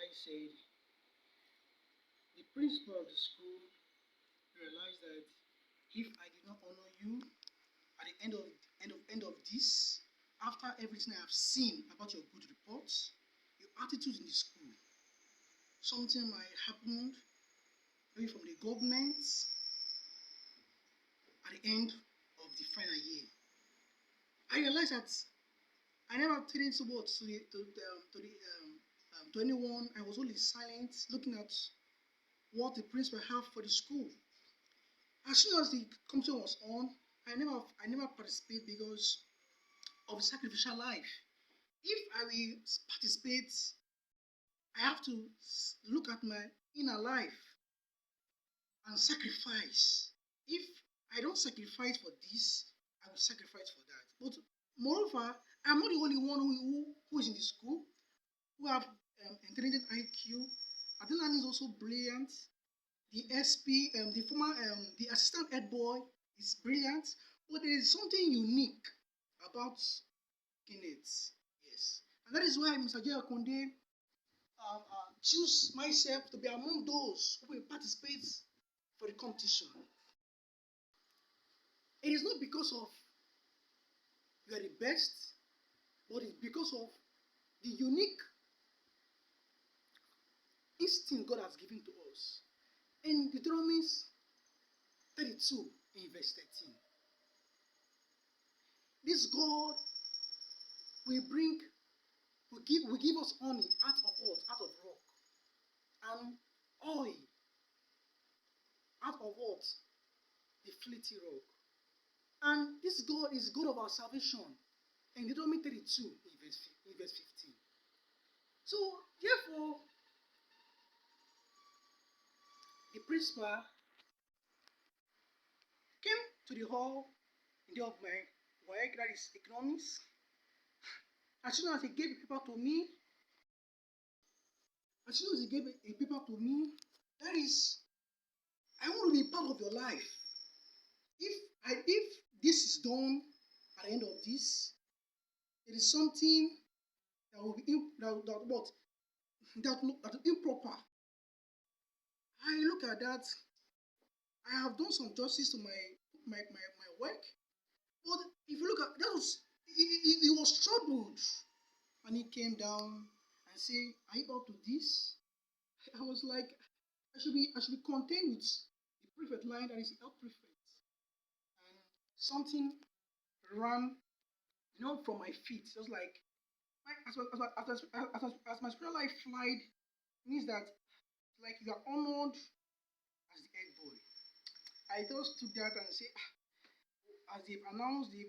I said, the principal of the school realized that if I did not honor you at the end of this, after everything I have seen about your good reports, your attitude in the school, something might happen maybe from the government at the end of the final year. I realized that I never told so much to anyone. I was only silent, looking at what the principal have for the school. As soon as the competition was on, I never participate because of the sacrificial life. If I will participate, I have to look at my inner life and sacrifice. If I don't sacrifice for this, I will sacrifice for that. But moreover, I'm not the only one who is in the school who have intelligent IQ. Adelan is also brilliant. The SP, the assistant head boy is brilliant. But there is something unique about Kenneth. Yes. And that is why Mr. J. Akonde choose myself to be among those who will participate for the competition. It is not because of you are the best, but it's because of the unique instinct God has given to us. In Deuteronomy 32, in verse 13, this God will give us honey out of what? Out of rock. And oil out of what? The flinty rock. And this God is God of our salvation. In Deuteronomy 32, in verse 15. So, therefore, the principal came to the hall in the of my work, that is economics. As soon as he gave a paper to me, that is, I want to be part of your life. If this is done at the end of this, it is something that will be improper. I look at that. I have done some justice to my work, but if you look at that, he was troubled, and he came down and said, "Are you up to this?" I was like, I should be content with the prefect line, that is the health prefect, and something ran, from my feet, just like as my spiritual life flied, means that like you are honored as the head boy. I just took that and say, as they've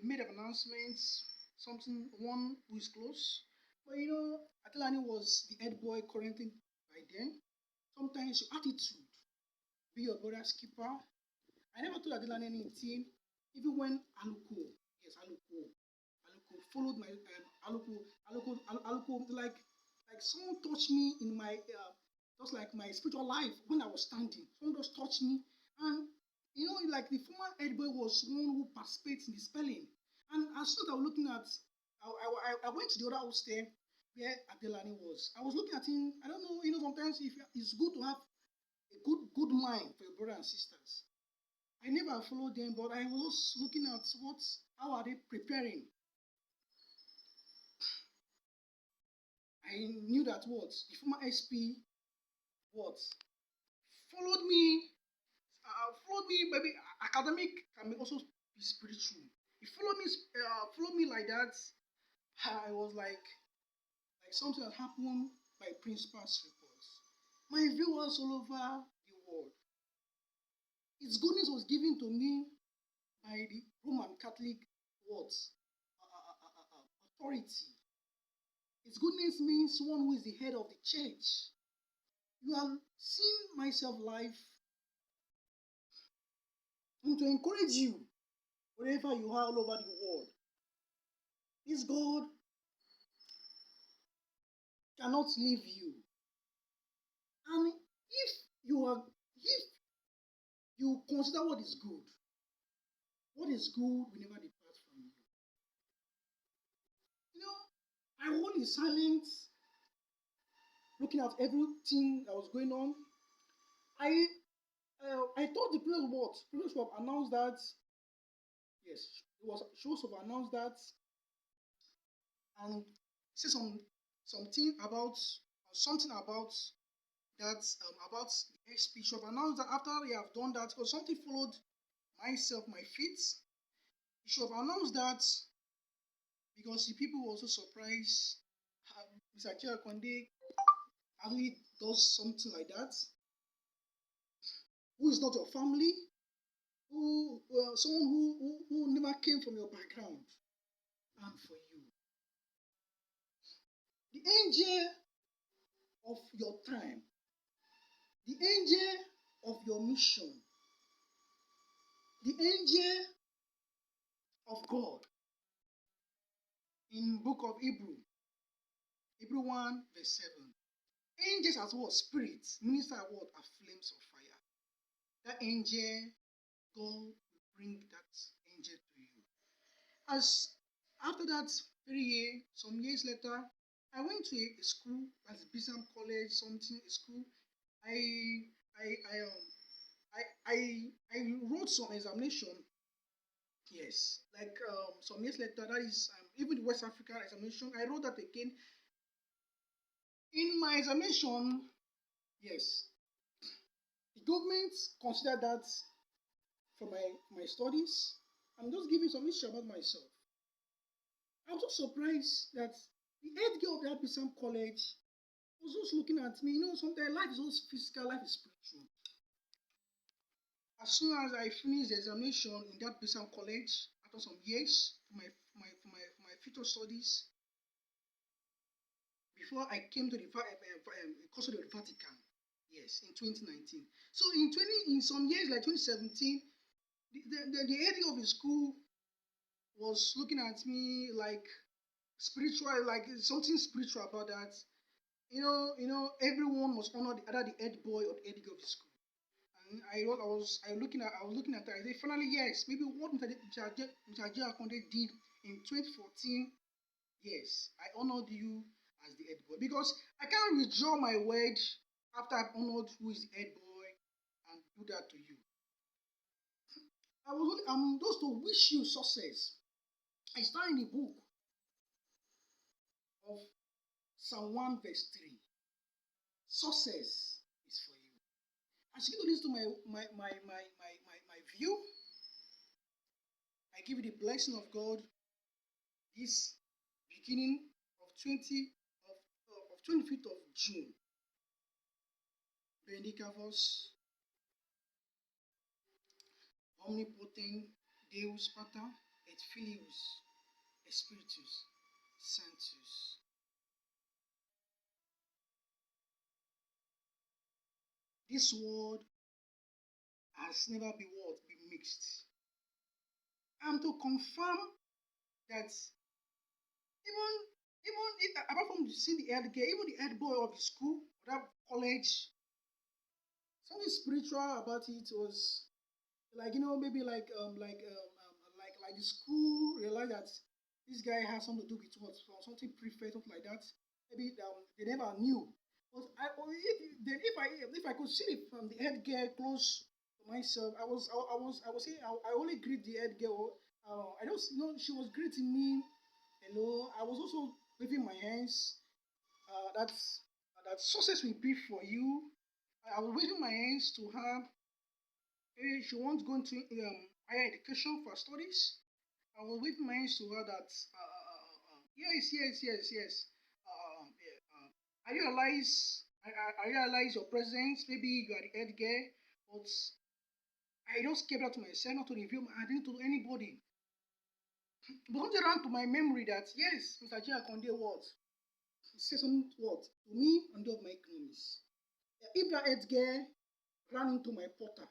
made announcements, one who is close. But Adelani was the head boy currently by then. Sometimes your attitude, be your brother's keeper. I never told Adelani anything, even when Aluko followed my Aluko, like someone touched me in my just like my spiritual life when I was standing. Someone just touched me, and like the former head boy was one who participates in the spelling. And as soon as I was looking at, I went to the other house there where Adelani was. I was looking at him. I don't know, sometimes it's good to have a good mind for your brothers and sisters. I never followed them, but I was looking at how are they preparing. I knew that the former SP followed me. Followed me, maybe academic can also be spiritual. He followed me like that. I was like something that happened by principal's reports. My viewers all over the world. Its goodness was given to me by the Roman Catholic authority. Its goodness means one who is the head of the church. You have seen myself live, and to encourage you wherever you are all over the world. This God cannot leave you. And if you consider what is good will never depart from you. I hold in silence looking at everything that was going on. I thought the previous would have announced that yes, it was she was have announced that and say something about something that about the XP. She have announced that after they have done that, because something followed myself, my feet. She should have announced that because the people were also surprised. Mr. Chiakonde actually does something like that. Who is not your family? Who someone who never came from your background, and for you, the angel of your time, the angel of your mission, the angel of God in book of Hebrew 1 verse 7. Angels as what? Spirits, minister what? Are flames of fire. That angel, God will bring that angel to you. As after that very year, some years later, I went to a school, that's Bisam College, something a school. I I I I wrote some examination. Yes, like some years later, that is even the West African examination. I wrote that again in my examination. Yes, the government considered that for my studies. I'm just giving some history about myself. I'm so surprised that the head girl of that Bisam College was just looking at me. You know, sometimes life is also physical, life is spiritual. As soon as I finished the examination in that Bisam College, after some years for my future studies, before I came to the custody of the Vatican, yes, in 2019. So in some years like 2017, the head of the school was looking at me like spiritual, like something spiritual about that. Everyone must honor either the head boy or the head girl of the school. And I was looking at her. I said, finally, yes, maybe what Mr. Akonde did in 2014. Yes, I honored you as the head boy because I can't withdraw my word after I've honored who is the head boy and do that to you. I'm just to wish you success. I start in the book of Psalm 1 verse 3. Success is for you. As you listen to my view, I give you the blessing of God this beginning of 25th of June. Benedicavos, omnipotent Deus Pater et Filius et Spiritus Sanctus. This word has never been mixed. I'm to confirm that even if, apart from seeing the head girl, even the head boy of the school, or that college, something spiritual about it was like maybe like the school realized that this guy has something to do with what something prefect something like that. Maybe they never knew. But if I could see it from the head girl close to myself, I was saying I only greet the head girl. I just she was greeting me. Hello. I was also waving my hands. That success will be for you. I was waving my hands to her. Maybe she wants to go into higher education for studies. I was waving my hands to her that yes. Yeah, I realize your presence. Maybe you are the head girl, but I just kept that to myself, not to reveal my identity to anybody. But it around to my memory that yes, Mr. J. Akonde what? He said something what? To me on the of my economies. If that head girl ran into my portal,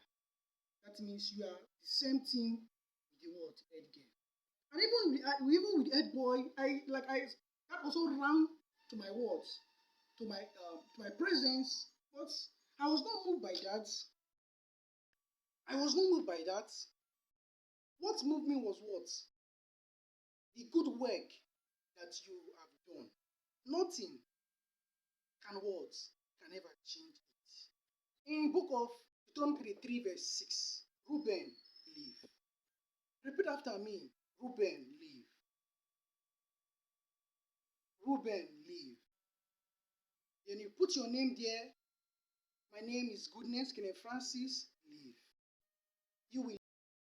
that means you are the same thing with the word head girl. And even with head boy, I that also ran to my words, to my presence. But I was not moved by that. I was not moved by that. What moved me was what? The good work that you have done. Nothing and words can never change it. In book of Deuteronomy 33 verse 6, Reuben, live. Repeat after me. Reuben, live. Reuben, live. Then you put your name there. My name is Goodness Kenneth Francis, live. You will